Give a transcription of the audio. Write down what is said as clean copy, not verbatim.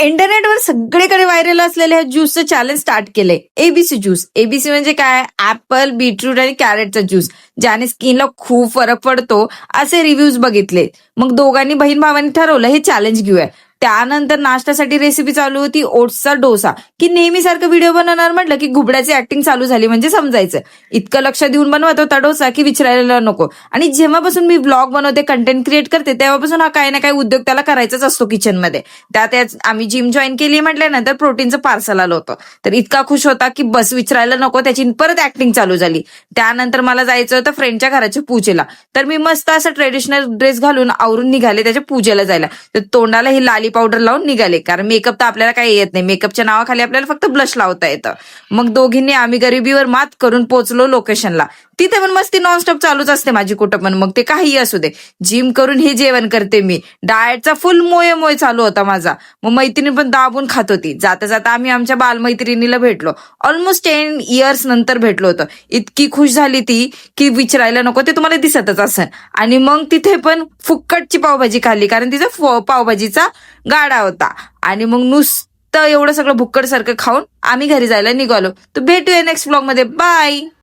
इंटरनेटवर सगळीकडे व्हायरल असलेल्या ह्या ज्यूसचं चॅलेंज स्टार्ट केलंय. ABC juice. एबीसी म्हणजे काय? ऍपल, बीटरूट आणि कॅरेटचा ज्यूस, ज्याने स्किनला खूप फरक पडतो असे रिव्ह्यूज बघितले. मग दोघांनी बहीण भावांनी ठरवलं हे चॅलेंज घेऊया. त्यानंतर नाश्त्यासाठी रेसिपी चालू होती ओट्सचा डोसा, की नेहमीसारखं व्हिडिओ बनवणार म्हटलं की घुबड्याची ऍक्टिंग चालू झाली म्हणजे समजायचं. इतकं लक्ष देऊन बनवत होता डोसा की विचारायला नको. आणि जेव्हापासून मी ब्लॉग बनवते, कंटेंट क्रिएट करते, तेव्हापासून हा काही ना काही उद्योग त्याला करायचाच असतो किचनमध्ये. त्यात आम्ही जिम जॉईन केली म्हटल्यानंतर प्रोटीनचं पार्सल आलं होतं. तर इतका खुश होता की बस विचारायला नको, त्याची परत ऍक्टिंग चालू झाली. त्यानंतर मला जायचं होतं फ्रेंडच्या घराच्या पूजेला. तर मी मस्त असं ट्रेडिशनल ड्रेस घालून आवरून निघाले त्याच्या पूजेला जायला. तर तोंडाला ही लाली पावडर लावून निघाले, कारण मेकअप तर आपल्याला काही येत नाही. मेकअपच्या नावाखाली आपल्याला फक्त ब्लश लावता येतं. मग दोघींनी आम्ही गरिबीवर मात करून पोहोचलो लोकेशनला. तिथे पण मस्ती नॉनस्टॉप चालूच असते माझी कुठं पण, मग ते काही असू दे. जिम करून हे जेवण करते मी. डाएटचा फुल मोये चालू होता माझा. मग मैत्रिणी पण दाबून खात होती. जाता जाता आम्ही आमच्या बालमैत्रिणीला भेटलो. ऑलमोस्ट 10 इयर्स नंतर भेटलो होतं. इतकी खुश झाली ती की विचारायला नको, ते तुम्हाला दिसतच असेल. आणि मग तिथे पण फुक्कटची पावभाजी खाल्ली, कारण तिचा पावभाजीचा गाडा होता. आणि मग नुसतं एवढं सगळं भुक्कड सारखं खाऊन आम्ही घरी जायला निघालो. तर भेटूया नेक्स्ट ब्लॉग मध्ये. बाय.